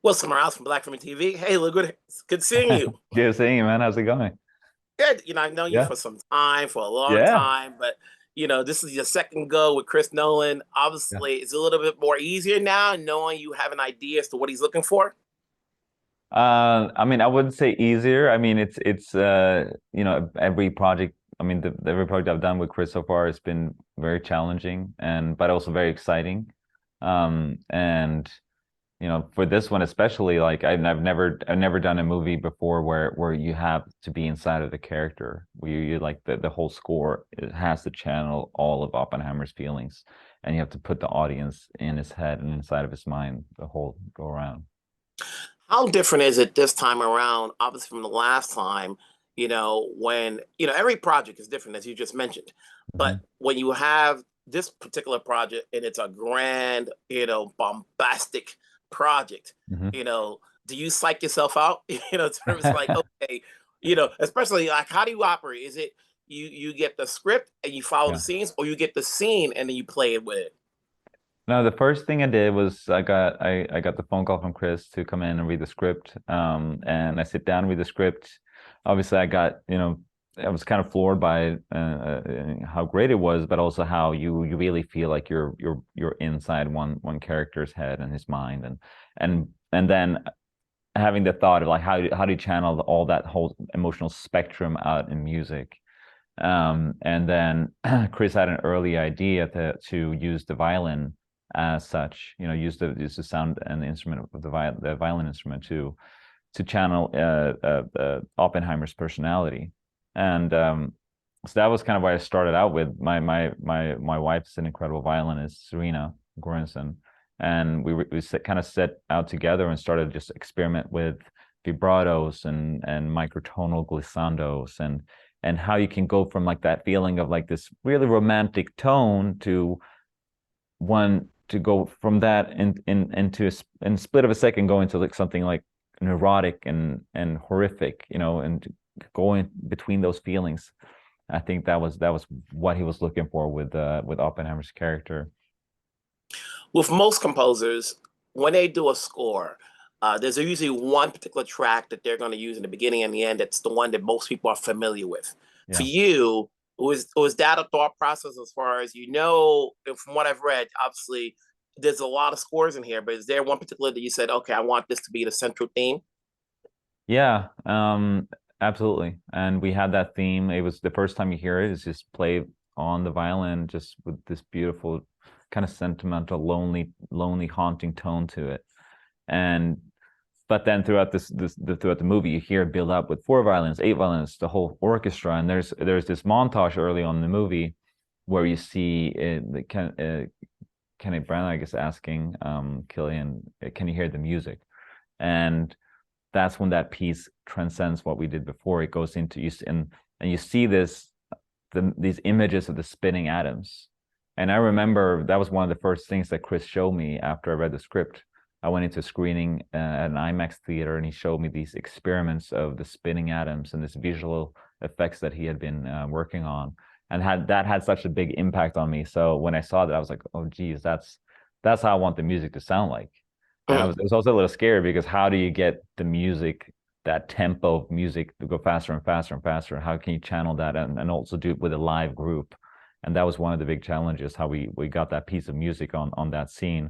Wilson Morales from Black Film TV. Hey, look good seeing you. Good seeing you, man. How's it going? Good. I've known you Yeah. for some time, for a long Yeah. time, but this is your second go with Chris Nolan. Yeah. Obviously, it's a little bit more easier now, knowing you have an idea as to what he's looking for. I mean, I wouldn't say easier. I mean, it's every project. I mean, every project I've done with Chris so far has been very challenging and but also very exciting. And for this one especially, like I've never done a movie before where you have to be inside of the character. Where you like the whole score, it has to channel all of Oppenheimer's feelings, and you have to put the audience in his head and inside of his mind the whole go around. How different is it this time around, obviously, from the last time? When, every project is different, as you just mentioned. But Mhm. when you have this particular project and it's a grand, bombastic project, Mhm. you know, do you psych yourself out? In terms of like, okay, especially like how do you operate? Is it you get the script and you follow the Yeah. scenes, or you get the scene and then you play it with it? No, the first thing I did was I got the phone call from Chris to come in and read the script. And I sit down and read the script. Obviously, I was kind of floored by how great it was, but also how you really feel like you're inside one character's head and his mind, and then having the thought of like how do you channel all that whole emotional spectrum out in music. And then Chris had an early idea to use the violin as such, use the sound and the instrument of the violin instrument to channel Oppenheimer's personality. And so that was kind of why I started out with. My wife's an incredible violinist, Serena Göransson, and we kind of set out together and started just experiment with vibratos and microtonal glissandos and how you can go from like that feeling of like this really romantic tone to one to go from that in a split of a second go into like something like neurotic and horrific, and going between those feelings. I think that was what he was looking for with Oppenheimer's character. With most composers, when they do a score, there's usually one particular track that they're going to use in the beginning and the end. That's the one that most people are familiar with. For Yeah. you, was that a thought process as far as from what I've read? Obviously, there's a lot of scores in here, but is there one particular that you said, okay, I want this to be the central theme? Yeah, absolutely. And we had that theme. It was the first time you hear it, it's just played on the violin, just with this beautiful, kind of sentimental, lonely, haunting tone to it. And but then throughout the movie, you hear it build up with four violins, eight violins, the whole orchestra. And there's this montage early on in the movie where you see Kenny Branagh is asking Cillian, can you hear the music? And that's when that piece transcends what we did before. It goes into you and you see these images of the spinning atoms. And I remember that was one of the first things that Chris showed me after I read the script. I went into a screening at an IMAX theater, and he showed me these experiments of the spinning atoms and this visual effects that he had been working on, and had such a big impact on me. So when I saw that, I was like, oh, geez, that's how I want the music to sound like. And Mm. it was also a little scary because how do you get the music, that tempo of music to go faster and faster and faster? How can you channel that and also do it with a live group? And that was one of the big challenges, how we got that piece of music on that scene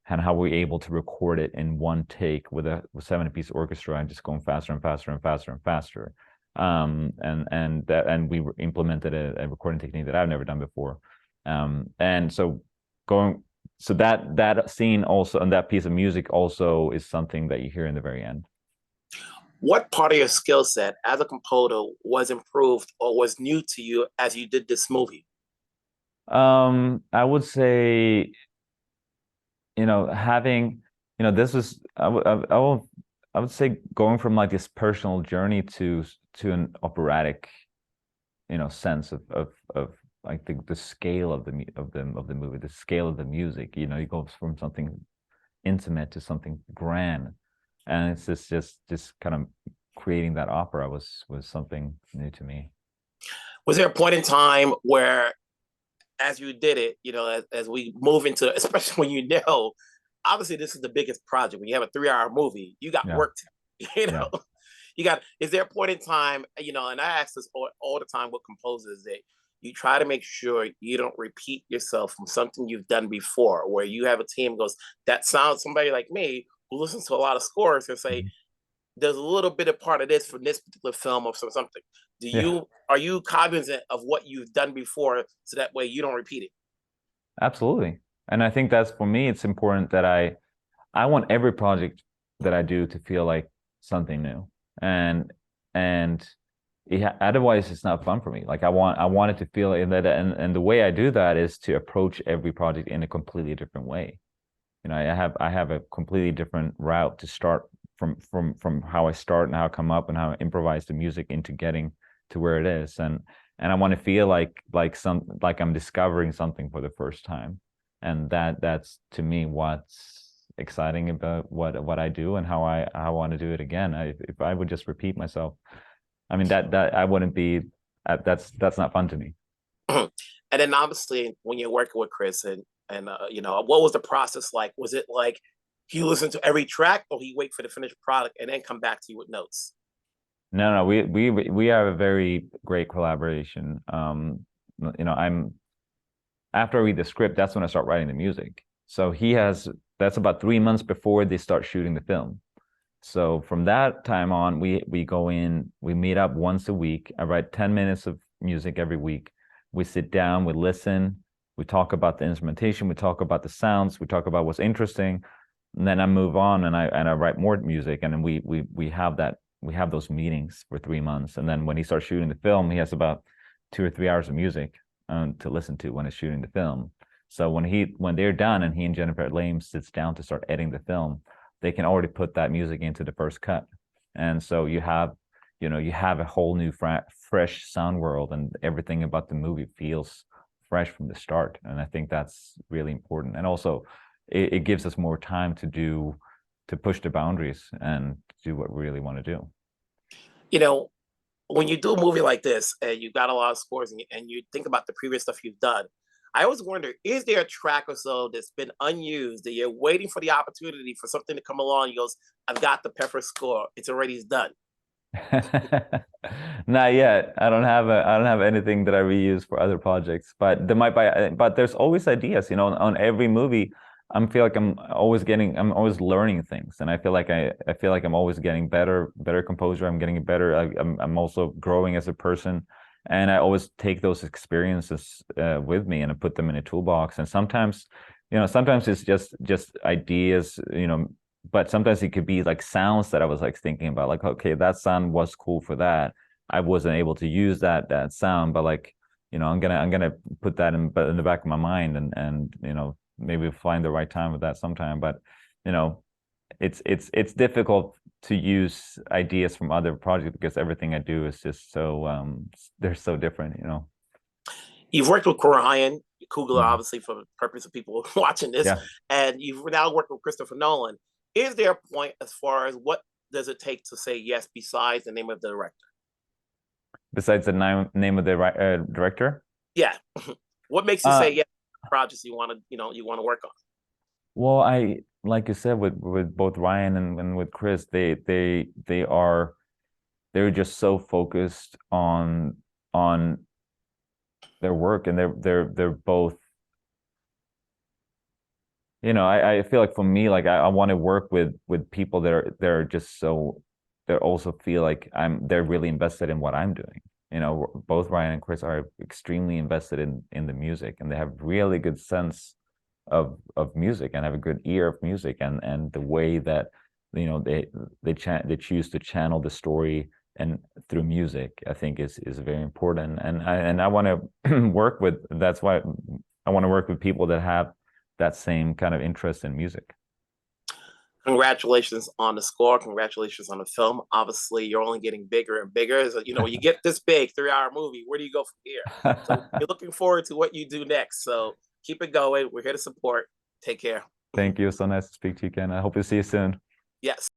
and how we were able to record it in one take with a 70-piece orchestra and just going faster and faster and faster and faster. And we implemented a recording technique that I've never done before. And so going so that scene also and that piece of music also is something that you hear in the very end. What part of your skill set as a composer was improved or was new to you as you did this movie? I would say, having, this was I would say going from like this personal journey to an operatic, sense of like the scale of the movie, the scale of the music. You go from something intimate to something grand, and it's just kind of creating that opera was something new to me. Was there a point in time where, as you did it, as we move into, especially when obviously this is the biggest project. When you have a 3-hour movie, you got Yeah. work to, you Yeah. know. You got, is there a point in time, and I ask this all the time with composers, that you try to make sure you don't repeat yourself from something you've done before, where you have a team goes, that sounds, somebody like me who listens to a lot of scores and say, Mhm. there's a little bit of part of this from this particular film or something. Yeah. Are you cognizant of what you've done before so that way you don't repeat it? Absolutely. And I think that's, for me, it's important that I want every project that I do to feel like something new. And yeah, otherwise it's not fun for me. Like I want it to feel like that, and the way I do that is to approach every project in a completely different way. I have a completely different route to start from how I start and how I come up and how I improvise the music into getting to where it is. And I want to feel like I'm discovering something for the first time. And that's, to me, what's exciting about what I do and how I want to do it again. If I would just repeat myself, I mean, that I wouldn't be, that's not fun to me. And then obviously when you're working with Chris and what was the process like? Was it like he listened to every track, or he wait for the finished product and then come back to you with notes? No, we have a very great collaboration. I'm after I read the script, that's when I start writing the music. So that's about 3 months before they start shooting the film. So from that time on, we go in, we meet up once a week. I write 10 minutes of music every week. We sit down, we listen, we talk about the instrumentation, we talk about the sounds, we talk about what's interesting, and then I move on and I write more music, and then we have those meetings for 3 months, and then when he starts shooting the film, he has about 2 or 3 hours of music to listen to when he's shooting the film. So when they're done and he and Jennifer Lame sits down to start editing the film, they can already put that music into the first cut, and so you have a whole new fresh sound world, and everything about the movie feels fresh from the start. And I think that's really important, and also it gives us more time to push the boundaries and do what we really want to do. You know, when you do a movie like this and you've got a lot of scores and you think about the previous stuff you've done, I always wonder, is there a track or so that's been unused that you're waiting for the opportunity for something to come along? He goes, I've got the Pepper score. It's already done. Not yet. I don't have anything that I reuse for other projects, but but there's always ideas, on every movie. I'm always learning things, and I feel like I'm always getting better composer. I'm getting better. I'm also growing as a person, and I always take those experiences with me and I put them in a toolbox. And sometimes it's just ideas, but sometimes it could be like sounds that I was like thinking about, like, okay, that sound was cool for that. I wasn't able to use that sound, but like, I'm gonna put that in the back of my mind, and maybe find the right time with that sometime. But you know, it's difficult to use ideas from other projects because everything I do is just they're so different. You've worked with Ryan Coogler, Mhm. obviously, for the purpose of people watching this, Yeah. and you've now worked with Christopher Nolan. Is there a point as far as what does it take to say yes besides the name of the director? Besides the name of the director. Yeah. What makes you say Uh, yes to projects you want to work on? well, I like you said with both Ryan and with Chris, they're just so focused on their work, and they're both. I feel like for me, like I want to work with people that are just so, they also feel like they're really invested in what I'm doing. Both Ryan and Chris are extremely invested in the music, and they have really good sense of music and have a good ear of music, and the way that they choose to channel the story and through music, I think is very important. And I want to work with that's why I want to work with people that have that same kind of interest in music. Congratulations on the score. Congratulations on the film. Obviously, you're only getting bigger and bigger. So, when you get this big 3-hour movie, where do you go from here? So you're looking forward to what you do next. So keep it going. We're here to support. Take care. Thank you. So nice to speak to you, Ken. I hope to see you soon. Yes.